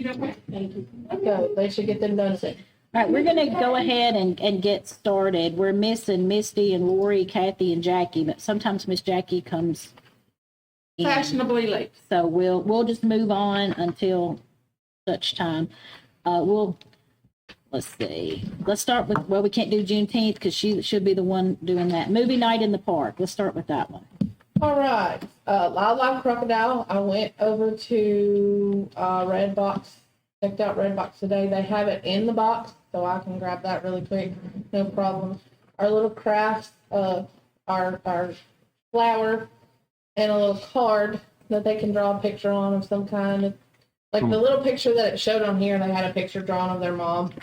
Thank you. Go, they should get them done soon. All right, we're gonna go ahead and get started. We're missing Misty and Lori, Kathy and Jackie, but sometimes Miss Jackie comes in. Fashionably late. So we'll just move on until such time. Let's see. Let's start with, well, we can't do Juneteenth because she should be the one doing that. Movie night in the park. Let's start with that one. All right, Live Crocodile. I went over to Redbox, checked out Redbox today. They have it in the box, so I can grab that really quick, no problem. Our little crafts, our flower, and a little card that they can draw a picture on of some kind. Like the little picture that it showed on here, they had a picture drawn of their mom.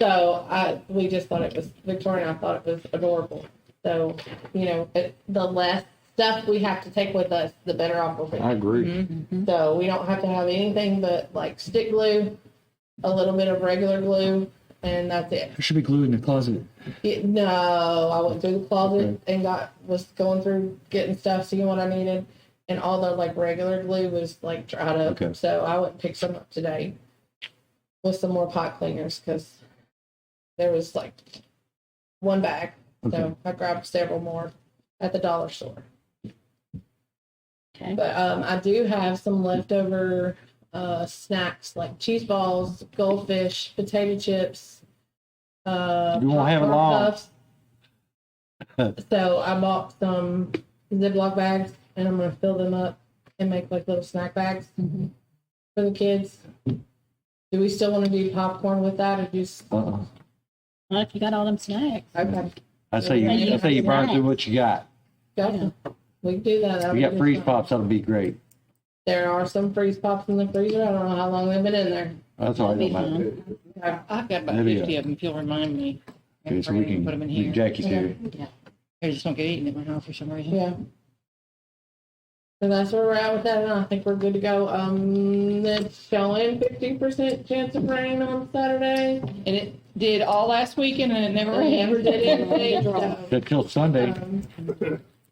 So we just thought it was, Victoria and I thought it was adorable. So, you know, the less stuff we have to take with us, the better off we'll be. I agree. Mm-hmm. So we don't have to have anything but like stick glue, a little bit of regular glue, and that's it. There should be glue in the closet. No, I went through the closet and was going through getting stuff, seeing what I needed, and all the like regular glue was like dried up. Okay. So I went and picked some up today with some more pot cleaners because there was like one bag. Okay. So I grabbed several more at the dollar store. Okay. But I do have some leftover snacks like cheese balls, goldfish, potato chips. You won't have it popcorn long. puffs. So I bought some Ziploc bags and I'm gonna fill them up and make like little snack bags Mhm. for the kids. Do we still want to do popcorn with that or just Well, if you got all them snacks. okay? I say you burn through what you got. Gotcha. We can do that. That'll You be got good freeze fun. pops, that'll be great. There are some freeze pops in the freezer. I don't know how long they've been in there. That's all I That'd be know. I've got about Maybe, 50 of them, if you'll remind me. Okay, so we can, Put them in here. Jackie's here. They just don't get eaten at my house for some reason. Yeah. So that's where we're at with that, and I think we're good to go. It's showing 50% chance of rain on Saturday. And it did all last weekend and it never I rained. never did anything. So, Till Sunday, um,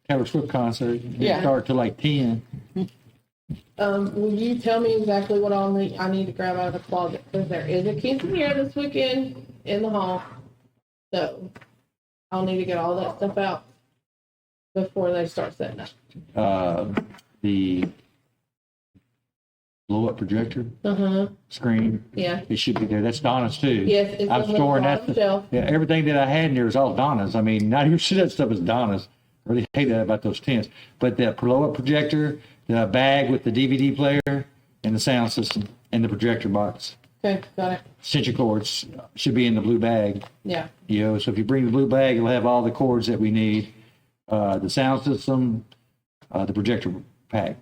Taylor Swift concert. It Yeah. start till like 10. will you tell me exactly what I need to grab out of the closet? Because there is a quinceanera this weekend in the hall. So I'll need to get all that stuff out before they start setting up. The blow up projector screen, Yeah. it should be there. That's Donna's too. Yes, it's I'm on the storing bottom that. shelf. Yeah, everything that I had in there is all Donna's. I mean, 90% of that stuff is Donna's. I really hate that about those tents. But the blow up projector, the bag with the DVD player, and the sound system, and the projector box. Okay, got it. Extension cords should be in the blue bag. Yeah. You know, so if you bring the blue bag, it'll have all the cords that we need. The sound system, the projector pack,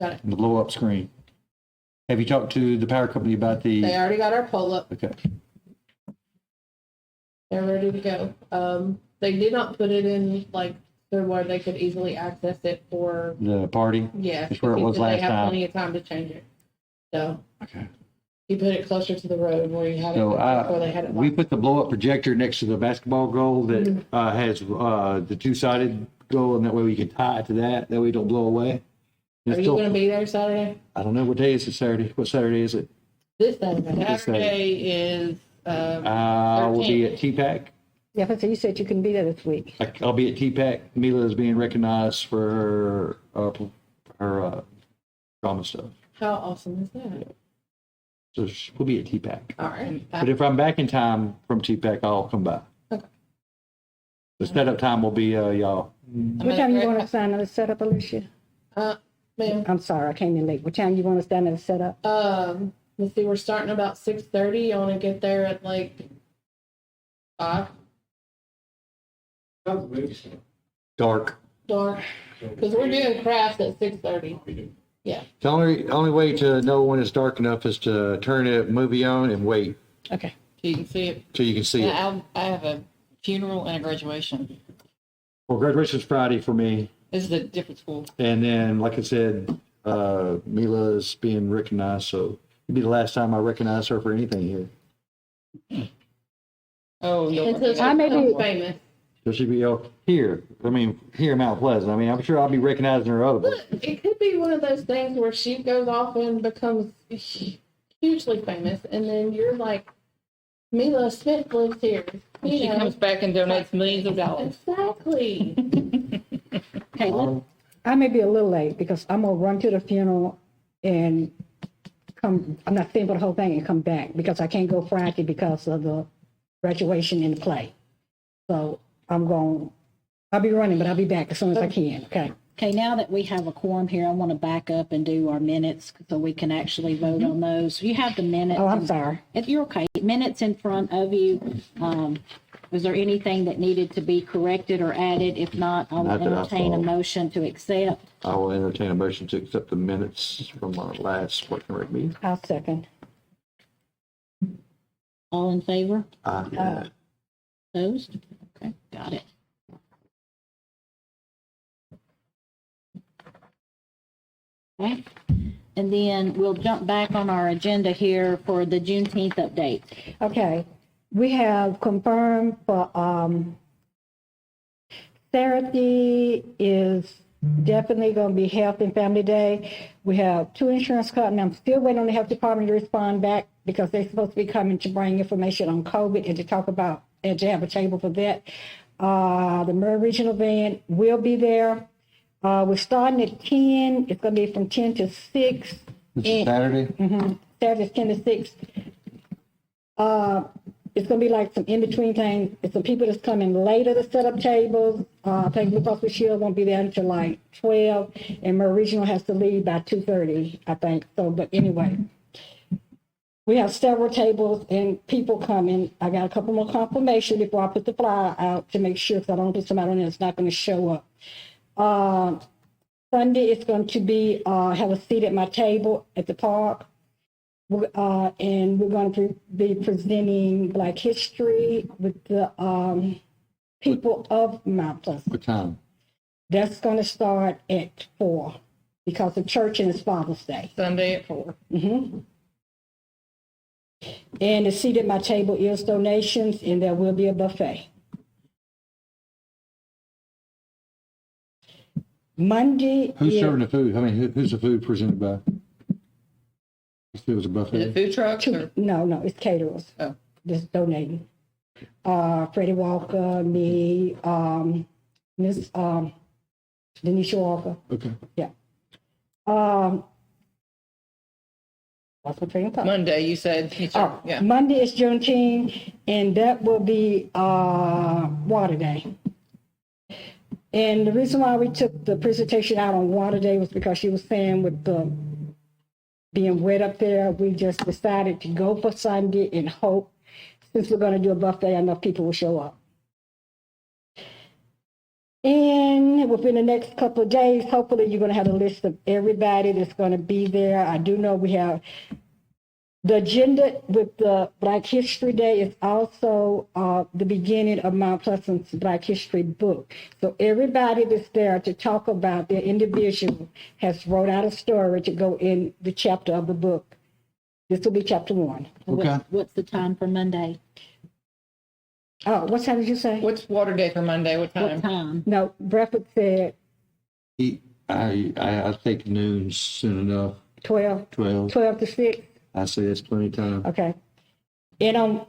Got it. and the blow up screen. Have you talked to the power company about They the? already got our pole up. Okay. They're ready to go. They did not put it in like to where they could easily access it for, The party. yeah. That's where it he was said last They have time. plenty of time to change it. So Okay. he put it closer to the road where he had it So before they had it. we locked. put the blow up projector next to the basketball goal that Mm-hmm. has the two-sided goal, and that way we can tie it to that. That way it don't blow away. It's Are you still- going to be there Saturday? I don't know what day is it. Saturday. What Saturday is it? This Saturday. Saturday is, I will be at TPAC. Yeah, but so you said you couldn't be there this week. I'll be at TPAC. Mila is being recognized for her drama stuff. How awesome is that? So we'll be at TPAC. All right. But if I'm back in time from TPAC, I'll come by. Okay. The setup time will be y'all. What time you want to sign the setup, Alicia? Ma'am. I'm sorry, I came in late. What time you want us down at the setup? Let's see. We're starting about 6:30. You want to get there at like 5? Dark. Dark. Because we're doing crafts at 6:30. Yeah. The only way to know when it's dark enough is to turn the movie on and wait okay, so you can see it. till you can see it. I have a funeral and a graduation. Well, graduation's Friday for me, This is a different school. and then, like I said, Mila's being recognized, so it'll be the last time I recognize her for anything here. Oh, you'll Until recognize she may be- becomes famous. So she'd be here. I mean, here in Mount Pleasant. I mean, I'm sure I'll be recognizing her other. But it could be one of those things where she goes off and becomes hugely famous, and then you're like, Mila Smith lives here. And she comes back and donates millions of dollars. Exactly. Okay, I may be a little late because I'm gonna run to the funeral and come, I'm not staying for the whole thing and come back because I can't go Friday because of the graduation in the play. So I'll be running, but I'll be back as soon as I can, okay? okay, now that we have a quorum here, I want to back up and do our minutes so we can actually vote on those. You have the minutes. Oh, I'm sorry. If you're okay, minutes in front of you. Was there anything that needed to be corrected or added? If not, I will Not that I entertain a saw. motion to accept. I will entertain a motion to accept the minutes from our last working rec meeting. I'll second. All in favor? Opposed? Okay, got it. Okay, and then we'll jump back on our agenda here for the Juneteenth update. Okay, we have confirmed for, Saturday is definitely gonna be Health and Family Day. We have 2 insurance companies. I'm still waiting on the health department to respond back because they're supposed to be coming to bring information on COVID and to talk about, and to have a table for that. The Murray Regional Band will be there. We're starting at 10. It's gonna be from 10 to 6. This is Saturday. Saturday's 10 to 6. It's gonna be like some in-between things. It's some people that's coming later to set up tables. I think Blue Cross Blue Shield won't be there until like 12, and Murray Regional has to leave by 2:30, I think. So, but anyway, we have several tables and people coming. I got a couple more confirmation before I put the flyer out to make sure, because I don't think somebody on there that's not gonna show up. Sunday it's going to be have a seat at my table at the park. And we're going to be presenting Black history with the people of Mount Pleasant. What time? That's going to start at 4 because of church and it's Father's Day. Sunday at 4. And the seat at my table is donations, and there will be a buffet. Monday Who's is- serving the food? I mean, who's the food presented by? If it was a Is it buffet. food trucks or? No, it's caterers. Oh. Just donating. Freddie Walker, me, Miss Denisha Walker. Okay. What's my train of thought? Monday, you said. Oh, Yeah. Monday is Juneteenth, and that will be Water Day. And the reason why we took the presentation out on Water Day was because she was saying with the being wet up there, we just decided to go for Sunday and hope, since we're going to do a buffet, enough people will show up. And within the next couple of days, hopefully you're going to have a list of everybody that's going to be there. I do know we have the agenda with the Black History Day is also the beginning of Mount Pleasant's Black History book. So everybody that's there to talk about their individual has wrote out a story to go in the chapter of the book. This will be chapter 1. Okay. What's the time for Monday? Oh, what time did you say? What's Water Day for Monday? What What time? time? No, Bradford said I think noon's soon enough, 12, 12. 12 to 6. I say that's plenty of time. Okay. And on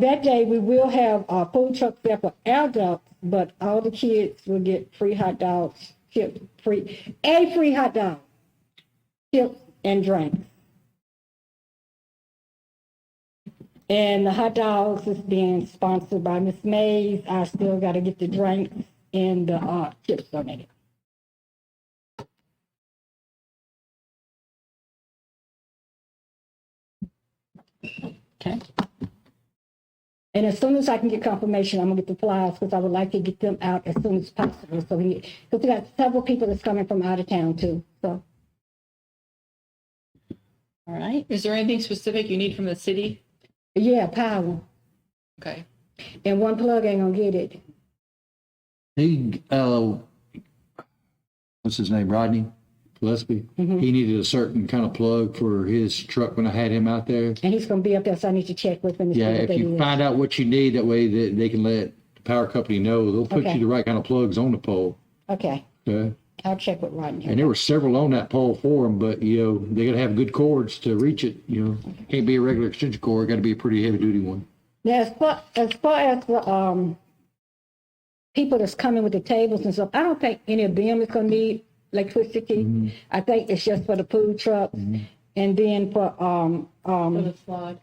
that day, we will have food trucks there for adults, but all the kids will get free hot dogs, chips, free hot dog, chips, and drinks. And the hot dogs is being sponsored by Miss Mays. I still got to get the drinks and the chips donated. Okay. And as soon as I can get confirmation, I'm gonna get the flyers because I would like to get them out as soon as possible. So because we got several people that's coming from out of town too. So All right. Is there anything specific you need from the city? yeah, power. Okay. And one plug ain't gonna get it. He, what's his name? Rodney Gillespie. He needed a certain kind of plug for his truck when I had him out there. And he's gonna be up there, so I need to check with him. To Yeah, see what if they you is. find out what you need, that way they can let the power company know. They'll put Okay. you the right kind of plugs on the pole. Okay, Okay. I'll check with Rodney. And there were several on that pole for them, but they got to have good cords to reach it. Can't be a regular extension cord. Got to be a pretty heavy duty one. Now, as far as the people that's coming with the tables and stuff, I don't think any of them is gonna need electricity. I think it's just for the food trucks, and then for For the slide.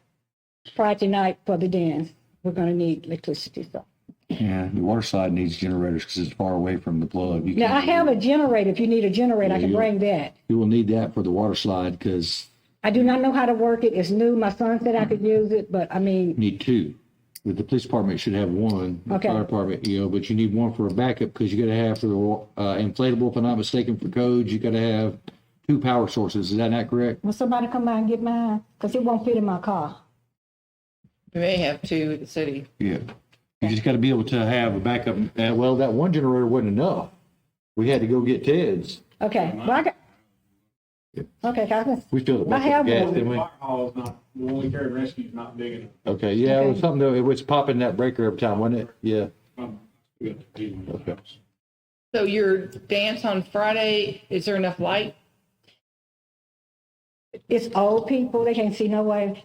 Friday night for the dance, we're gonna need electricity. So Yeah, the water slide needs generators because it's far away from the plug. You now I can't- have a generator. If you need a generator, I can you- bring that. You will need that for the water slide because I do not know how to work it. It's new. My son said I could use it, but I mean, you need two. With the police department, it should have one. The Okay. fire department, but you need one for a backup because you got to have for the inflatable. If I'm not mistaken, for codes, you got to have two power sources. Is that not correct? will somebody come by and get mine? Because it won't fit in my car. We may have two at the city. Yeah. You just got to be able to have a backup. Well, that one generator wasn't enough. We had to go get Ted's. Okay, well, I got. Okay, guys. We filled it I back up have with gas, one. didn't we? Fire hall is not, the only care and rescue is not big enough. Okay, yeah, it was Okay. something that it was popping that breaker every time, wasn't it? Yeah. We got to deal with Okay. that. So your dance on Friday, is there enough light? It's old people. They can't see no way.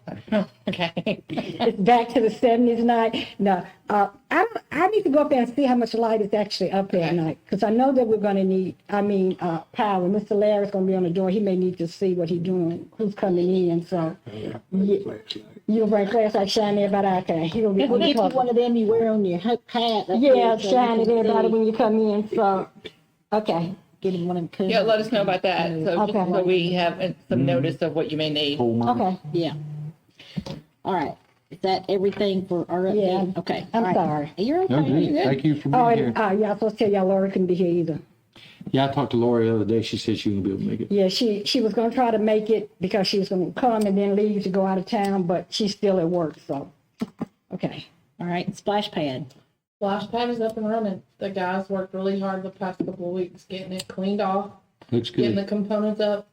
Okay. It's back to the 70s night. No, I need to go up there and see how much light is actually up there at night. Because I know that we're going to need, power. Mr. Larry's going to be on the door. He may need to see what he's doing, who's coming in. So, yeah. You'll bring class like shine everybody out there. He'll be We'll get you one of them you wear on your hat. Yeah, so you shine at can everybody see. when you come in. So, okay. Get him one of them. Yeah, let us know about that. So just Okay. so we have some notice of what you may need. Okay. Yeah. All right. Is that everything for our update? Yeah. Okay. I'm All right. sorry. You're okay. No, good. You're good. Thank you for Oh, being and, here. yeah, I was supposed to tell y'all Laura couldn't be here either. Yeah, I talked to Lori the other day. She said she wouldn't be able to make it. Yeah, she was gonna try to make it because she was gonna come and then leave to go out of town, but she's still at work, so, okay. All right. Splash pad. Splash pad is up and running. The guys worked really hard the past couple of weeks getting it cleaned off, Looks getting good. the components up.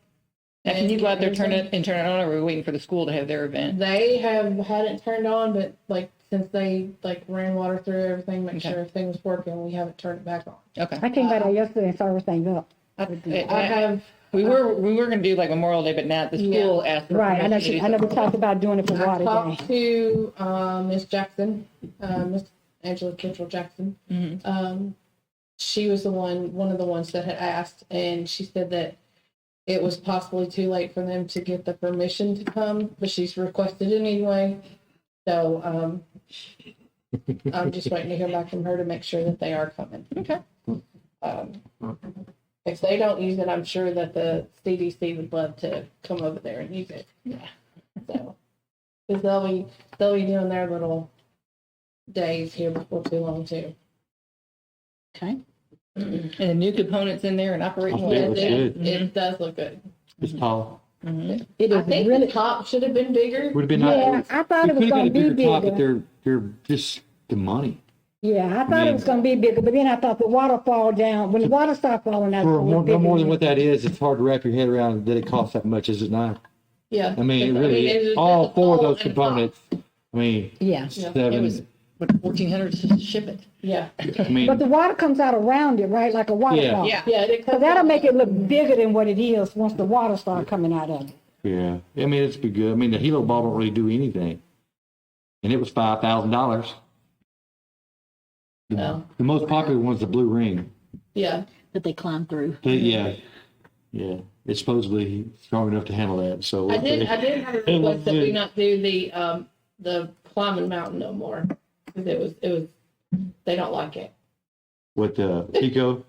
Now, can you go out there, turn it on, or are we waiting for the school to have their event? They have had it turned on, but since they ran water through everything, make Okay. sure everything was working, we haven't turned it back on. Okay. I came by there yesterday and saw everything up. I have, We were gonna do like Memorial Day, but now the school asked. for Right, I know, permission to do I know we something. talked about doing it for I Water talked Day. to Miss Jackson, Miss Angela Kittrell Jackson. She was one of the ones that had asked, and she said that it was possibly too late for them to get the permission to come, but she's requested it anyway. So I'm just waiting to hear back from her to make sure that they are coming. Okay. If they don't use it, I'm sure that the CDC would love to come over there and use it. Yeah. So, because they'll be doing their little days here before too long too. Okay. And the new components in there and operating. Yeah, well. looks it, good. it does look good. It's tall. It I is think really, the top should have been bigger. Would have been yeah, nice. I thought it was Could have got gonna a be bigger top, but bigger. they're just the money. Yeah, I thought it was gonna be bigger, but then I thought the water fall down, when the water started falling out. For it's no bigger. more than what that is, it's hard to wrap your head around that it costs that much, is it not? Yeah. I mean, it really is. All four of those components. I mean, Yeah, It seven. was, what, $1,400 to ship it? Yeah. I but mean, the water comes out around it, right, like a waterfall? Yeah. Yeah. It So that'll make it look bigger than what it is once the water starts coming out of it. yeah. I mean, it's be good. I mean, the Hilo ball don't really do anything, and it was $5,000. No. The most popular one's the blue ring. Yeah. That they climb through. Yeah, yeah. It's supposedly strong enough to handle that. So I did have a It request looks that we good. not do the climbing mountain no more. Because it was they don't like it. with Pico.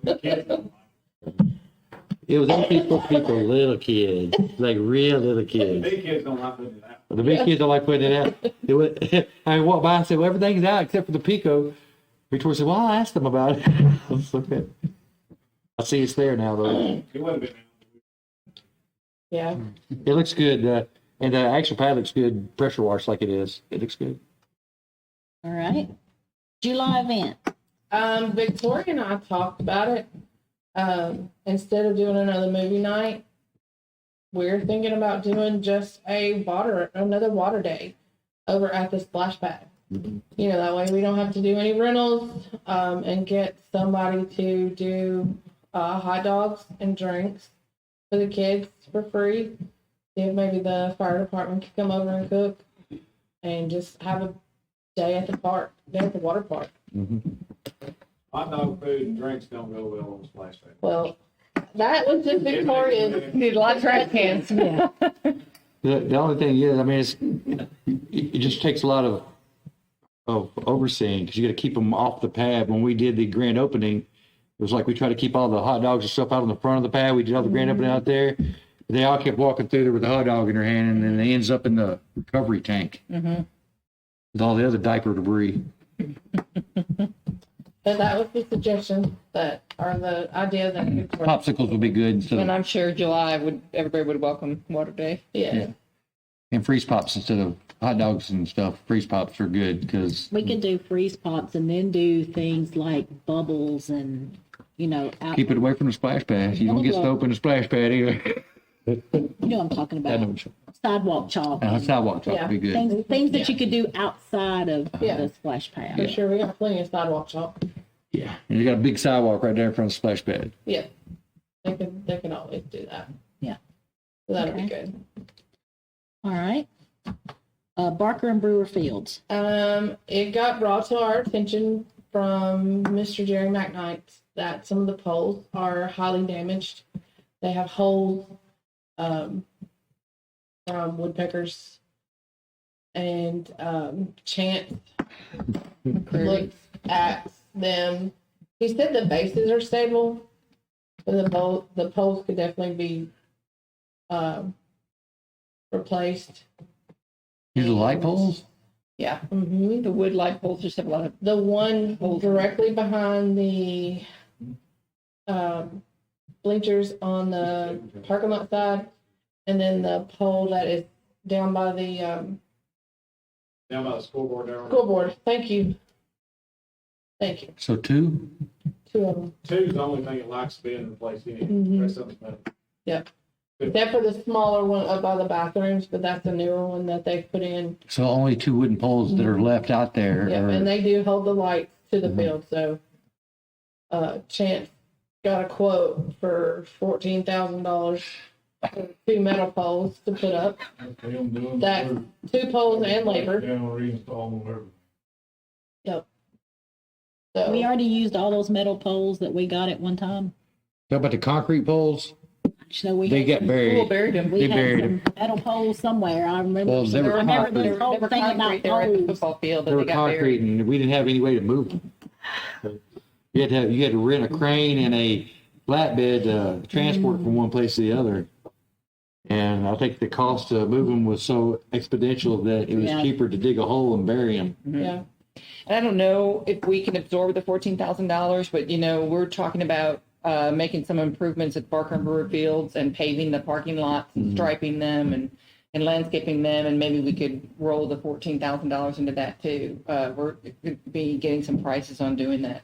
It was only supposed to be for little kids, like real little kids. Big kids don't like putting it out. The big kids don't like putting it out. It was, I walked by and said, well, everything's out except for the Pico. Victoria said, well, I asked them about it. I was okay. I see it's there now, though. It wasn't big. Yeah. It looks good. And the actual pad looks good, pressure washed like it is. It looks good. All right. July event. Victoria and I talked about it. Instead of doing another movie night, we're thinking about doing just another water day over at the splash pad. You know, that way we don't have to do any rentals, and get somebody to do, hot dogs and drinks for the kids for free. See if maybe the fire department could come over and cook and just have a day at the park, day at the water park. Hot dog food and drinks don't go well on splash pad. Well, that was in Victoria's. Need a lot of trash cans. Yeah. The only thing is, I mean, it just takes a lot of overseeing because you got to keep them off the pad. When we did the grand opening, it was like we tried to keep all the hot dogs and stuff out on the front of the pad. We did all the grand opening out there. They all kept walking through there with a hot dog in their hand, and then it ends up in the recovery tank with all the other diaper debris. But that was the suggestion or the idea that could work. Popsicles would be good instead And of, I'm sure everybody would welcome Water Day. Yeah. and freeze pops instead of hot dogs and stuff. Freeze pops are good because We can do freeze pops and then do things like bubbles and, out. keep it away from the splash pad. You don't get soap in the splash pad either. You know what I'm talking I know about. what you're- Sidewalk chalk. sidewalk chalk would be good. Things that you could do outside of Yeah. the splash For pad. sure, we got plenty of sidewalk chalk. Yeah, and you got a big sidewalk right there in front of the splash pad. Yeah. They can always do that. Yeah. So that'll be Okay. good. All right. Barker and Brewer Fields. It got brought to our attention from Mr. Jerry McKnight that some of the poles are highly damaged. They have holes, from woodpeckers, and, Chance looked at them. He said the bases are stable, but the poles could definitely be, replaced. These are light poles? Yeah, Mm-hmm. the wood light poles just have a lot of, The one directly behind the, bleachers on the parking lot side, and then the pole that is down by the, Down by the scoreboard there. school board. Thank you. Thank you. So two? Two of them. Two's the only thing that likes to be in the place anyway. Mhm. The rest of it's metal. Yep. Except for the smaller one up by the bathrooms, but that's a newer one that they've put in. So only two wooden poles that are left out there. Yeah, are- and they do hold the lights to the field, so, Chance got a quote for $14,000 for two metal poles to put up. That, two poles and labor. Yep. So, We already used all those metal poles that we got at one time. How about the concrete poles? So we They had get some- buried. buried them. We They buried had some metal poles somewhere. I remember. Well, they were I remember concrete. this whole They were thing concrete, about they were at the poles. football field, They but were they got concrete buried. and we didn't have any way to move them. You had to rent a crane and a flatbed to transport from one place to the other. And I think the cost to move them was so exponential that it was Yeah. cheaper to dig a hole and bury them. yeah. And I don't know if we can absorb the $14,000, but we're talking about making some improvements at Barker and Brewer Fields and paving the parking lots and striping them and landscaping them, and maybe we could roll the $14,000 into that too. We're going to be getting some prices on doing that.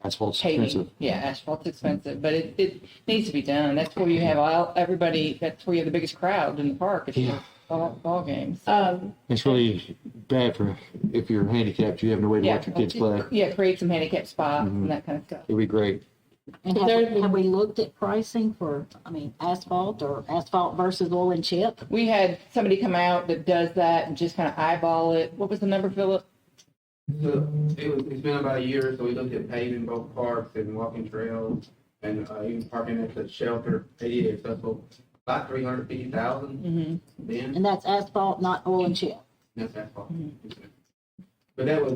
Asphalt's Paving, expensive. yeah, asphalt's expensive, but it needs to be done. That's where you have everybody. That's where you have the biggest crowd in the park. It's Yeah. ball games. It's really bad for if you're handicapped, you have no way to watch your kids play. Yeah, create some handicap spots and that kind of stuff. It'd be great. And have we looked at pricing for, asphalt or asphalt versus oil and chip? We had somebody come out that does that and just kind of eyeball it. What was the number, Philip? So it's been about a year, so we looked at paving both parks and walking trails and even parking at the shelter, ADA accessible, about 350,000 Mm-hmm. then. And that's asphalt, not oil and chip. That's that far. But that was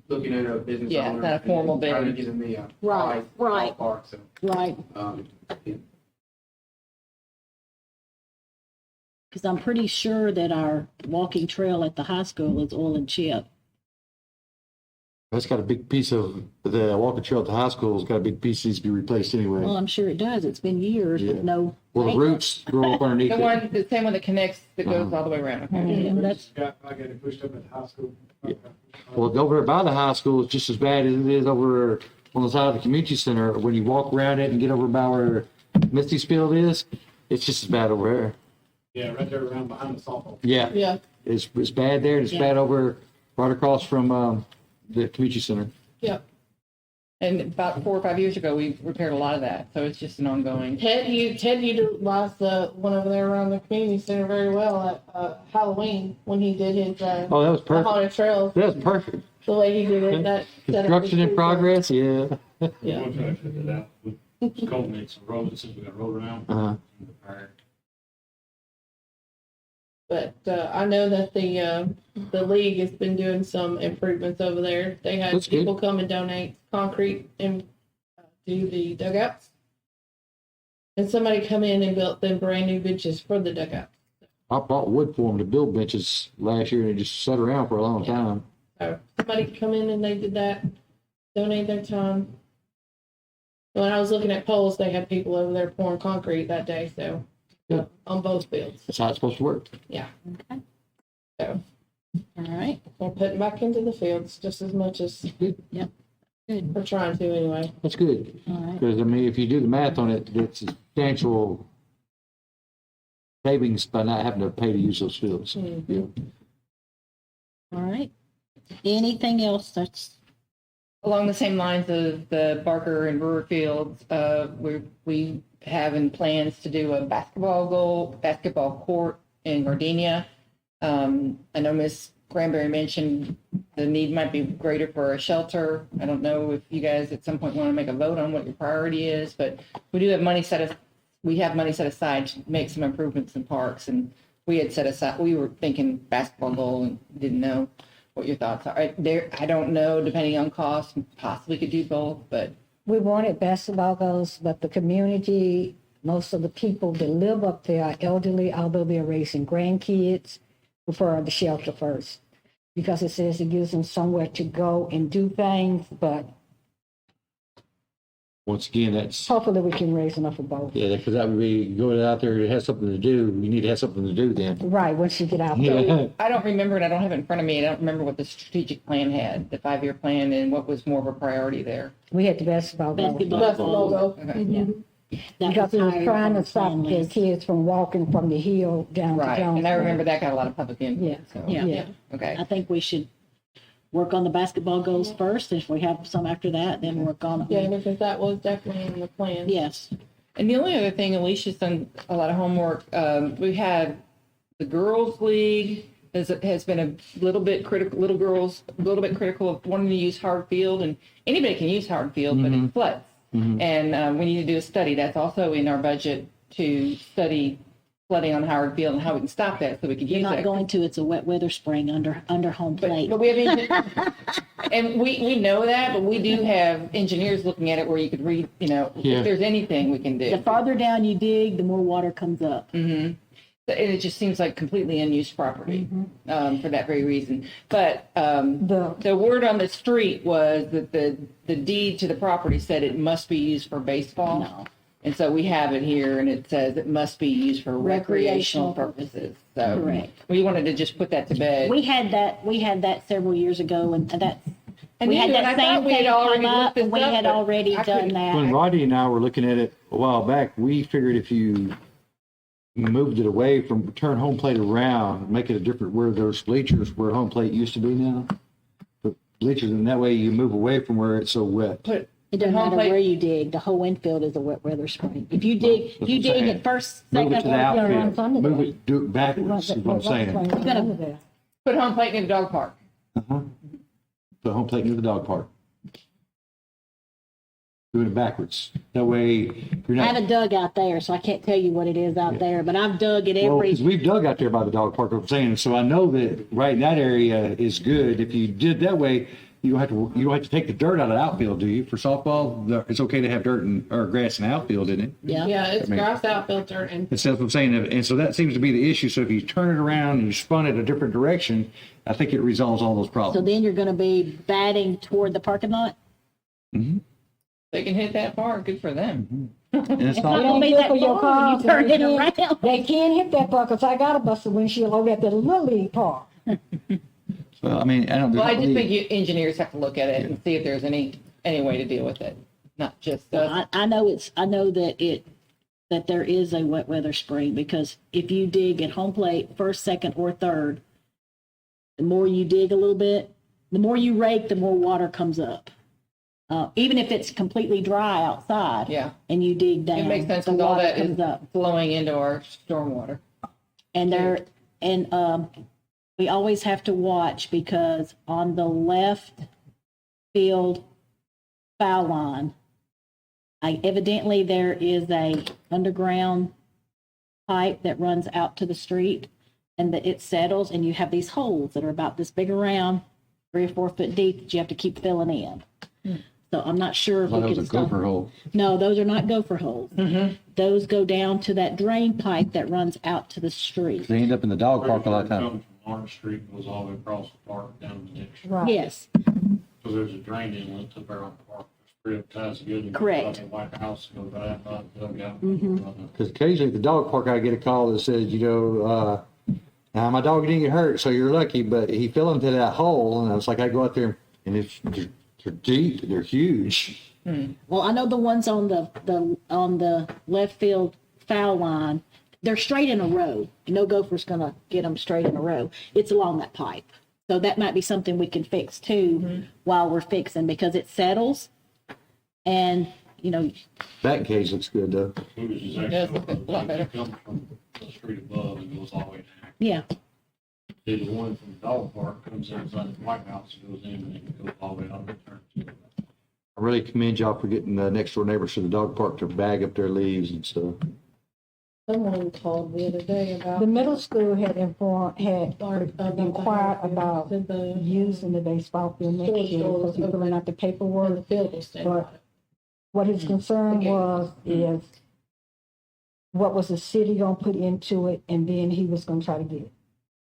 looking at a business Yeah, owner. not a formal and Trying to bid. give me a Right, price right. ballpark, so, Right. yeah. Because I'm pretty sure that our walking trail at the high school is oil and chip. That's got a big piece of, the walking trail at the high school's got a big piece that needs to be replaced anyway. Well, I'm sure it does. It's been years Yeah. with no. Well, the roots grow up underneath it. The same one that connects, that goes all the way around. Okay. Yeah, that's, I got it pushed up at the high school. Well, over there by the high school is just as bad as it is over on the side of the community center. When you walk around it and get over by where Misty's Field is, it's just as bad over there. Yeah, right there around behind the softball. Yeah, Yeah, it's bad there, and it's bad over, right across from, the community center. yeah. And about 4 or 5 years ago, we repaired a lot of that, so it's just an ongoing. Ted utilized the one over there around the community center very well at Halloween when he did his Oh, that was the perfect. haunted trails. That was perfect. The way he did it, that set up Construction the in progress, yeah. Yeah. We'll try to figure it out. We'll just culminate some roads, since we got road around. Uh-huh. But I know that the league has been doing some improvements over there. They had That's good. people come and donate concrete and do the dugouts. And somebody come in and built them brand new benches for the dugouts. I bought wood for them to build benches last year, and they just sat around for a long time. So somebody come in and they did that, donate their time. When I was looking at poles, they had people over there pouring concrete that day, so Good. on both fields. That's how it's supposed to work. Yeah. Okay. So All right. we're putting back into the fields just as much as Good. Good. we're trying to anyway. That's good. All right. Because, I mean, if you do the math on it, it's substantial savings by not having to pay to use those fields. Mhm. Yeah. All right. Anything else that's, Along the same lines of the Barker and Brewer Fields, we have in plans to do a basketball court in Gardenia. I know Miss Granberry mentioned the need might be greater for a shelter. I don't know if you guys at some point want to make a vote on what your priority is, but we do have money we have money set aside to make some improvements in parks, and we had set aside, we were thinking basketball goal and didn't know what your thoughts are. I don't know, depending on cost, possibly could do both, but We wanted basketball goals, but the community, most of the people that live up there are elderly, although they're raising grandkids, prefer the shelter first. Because it says it gives them somewhere to go and do things, but Once again, that's, hopefully we can raise enough for both. yeah, because that would be going out there, it has something to do. You need to have something to do then. Right, once you get out there. Yeah. I don't remember, and I don't have it in front of me. I don't remember what the strategic plan had, the 5-year plan, and what was more of a priority there. We had the basketball goals. Basketball. That's the logo. Okay. that Because it was higher trying on to stop the the plan list. kids from walking from the hill down to Right, Jones. and I remember that got a lot of public input. Yeah. So, Yeah. okay. I think we should work on the basketball goals first. If we have some after that, then work on Yeah, it. because that was definitely in the plan. Yes. And the only other thing, Alicia's done a lot of homework. We had the girls' league has been a little bit critical. Little girls a little bit critical of wanting to use Howard Field, and anybody can use Howard Field, but it floods. And we need to do a study. That's also in our budget to study flooding on Howard Field and how we can stop that so we could You're use not that. going to, it's a wet weather spring under home plate. But we have, and we know that, but we do have engineers looking at it where you could read, Yeah. if there's anything we can do. The farther down you dig, the more water comes up. And it just seems like completely unused property for that very reason. But the word on the street was that the deed to the property said it must be used for baseball. No. And so we have it here, and it says it must be used for recreational Recreational purposes. So Correct. we wanted to just put that to bed. We had that several years ago, and that And we had you- and that I thought same we had thing already come up, looked this and we up, had but already I done couldn't- When that. Rodney and I were looking at it a while back, we figured if you moved it away from, turn home plate around, make it a different, where those bleachers, where home plate used to be now. Put bleachers, and that way you move away from where it's so wet. Put It doesn't home matter plate- where you dig. The whole infield is a wet weather spring. If you dig, That's you what I'm dig saying. at first, Move second, it to the or run outfield, under move there. it, do it backwards, is what I'm saying. put home plate in the dog park. Put home plate near the dog park. Doing it backwards. That way, you're I not. haven't dug out there, so I can't tell you what it is out there, but I've dug at Well, every, because we've dug out there by the dog park, I'm saying, so I know that right in that area is good. If you did that way, you don't have to take the dirt out of the outfield, do you? For softball, it's okay to have dirt or grass in the outfield, isn't it? yeah. Yeah, it's I mean- grass outfilter and That's what I'm saying, and so that seems to be the issue. So if you turn it around and you spun it a different direction, I think it resolves all those So problems. then you're gonna be batting toward the parking lot? They can hit that far. Good for them. And it's It's not not, gonna be good that for your far when you car, turn it they around. can't- They can hit that park, 'cause I got a busted windshield over at the Little League Park. well, I mean, I don't. Well, I just think you engineers have to look at it and see if there's any way to deal with it, not just us. I know that that there is a wet weather spring, because if you dig at home plate, first, second, or third, the more you dig a little bit, the more you rake, the more water comes up. Even if it's completely dry outside. Yeah. And you dig down. It makes sense the because all water that is comes up. flowing into our stormwater. And we always have to watch, because on the left field foul line, evidently there is a underground pipe that runs out to the street, and that it settles, and you have these holes that are about this big around, 3 or 4 foot deep, that you have to keep filling in. So I'm not sure if Well, that we was can a stop. gopher hole. No, those are not gopher holes. Those go down to that drain pipe that runs out to the street. They end up in the dog park a lot of times. Comes from Orange Street and goes all the way across the park down to the next street. Right. Yes, So there's a drain inlet to Barrel Park. There's 3 ties together. Correct. The White House goes right out the dugout. Because occasionally at the dog park, I get a call that says, now my dog didn't get hurt, so you're lucky, but he fell into that hole, and I was like, I go out there, and they're deep, they're huge. well, I know the ones on the left field foul line, they're straight in a row. No gopher's gonna get them straight in a row. It's along that pipe. So that might be something we can fix too while we're fixing, because it settles. And, That cage looks good, though. Hooters is It does look a lot better. It comes from the street above and goes all the way down. yeah, See, the one from the dog park comes inside the White House and goes in and then goes all the way out and returns to it. I really commend y'all for getting the next door neighbors to the dog park to bag up their leaves and stuff. Someone called the other day about. The middle school had inquired about The using the baseball field next year, because he's filling out the paperwork. field was standing on it. What his concern was is what was the city gonna put into it, and then he was gonna try to get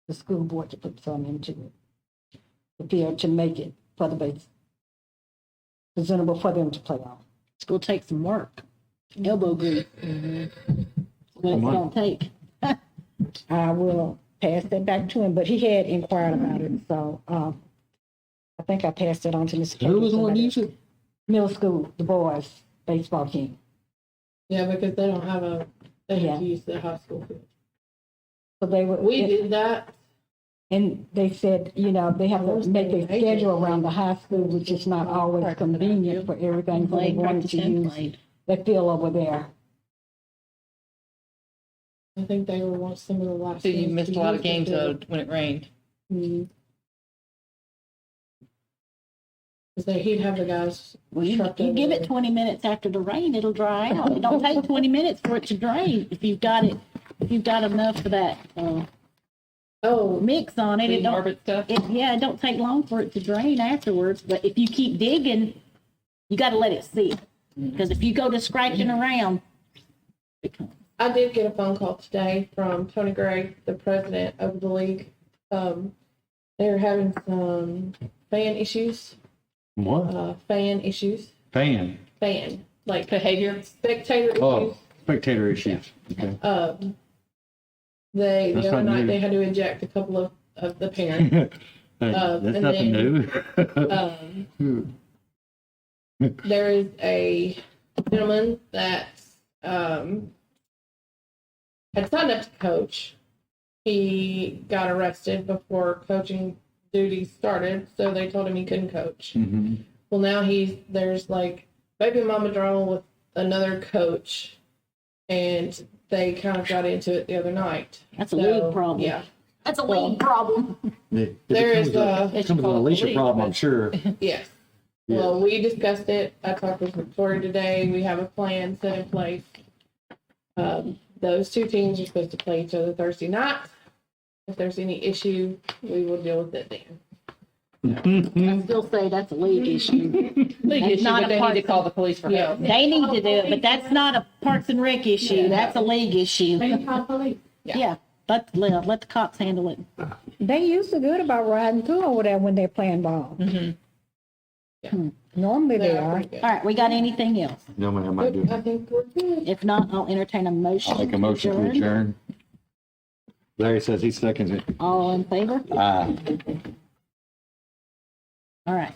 the school board to put some into it. The field to make it for the base, presentable for them to play on. it's gonna take some work, elbow grease. What it's gonna take. I will pass that back to him, but he had inquired about it, so, I think I passed it on to Mr. Who was the one Katie. using it? Middle school, the boys baseball team. Yeah, because they don't have they have to Yeah. use the high school field. So they were. We did that. And they said, they have to make a schedule around the high school, which is not always convenient for everything. So they Played, wanted practiced, to and use played. that field over there. I think they were one some of the last. So you ones missed to a lot use of the games field. when it rained. Because he'd have the guys. Well, you trucked give over it there. 20 minutes after the rain, it'll dry out. It don't take 20 minutes for it to drain. If you've got enough of that Oh, mix on it, it Clean don't, Harbor stuff. it don't take long for it to drain afterwards. But if you keep digging, you got to let it sit. Because if you go to scratching around, it comes. I did get a phone call today from Tony Gray, the president of the league. They're having some fan issues. What? Fan issues. Fan. Fan, like Behavior. spectator Oh, issues. spectator issues. Okay. The That's other not night new. they had to eject a couple of the parents. That's and nothing then- new. There is a gentleman that had signed up to coach. He got arrested before coaching duties started, so they told him he couldn't coach. Mhm. Well, now there's like baby mama drama with another coach, and they kind of got into it the other night. That's a So, league problem. Yeah, That's a league problem. It There becomes is it becomes an Alicia league, problem, I'm but- sure. yes. Yeah. Well, we discussed it. I talked with Victoria today. We have a plan set in place. Those two teams are supposed to play each other Thursday night. If there's any issue, we will deal with it then. I still say that's a league issue. League That's issue, not but a they need part- to call the police for Yeah. help. They need to do it, but that's not a Parks and Rec issue. That's a league issue. Yeah. Yeah, let the cops handle it. They usually good about riding through over there when they're playing ball. Normally they They are are. pretty good. All right, we got anything else? No, man, I might do. I think we're good. If not, I'll entertain a motion. I'll make a motion to adjourn. Larry says he seconds it. All in favor? Aye. All right.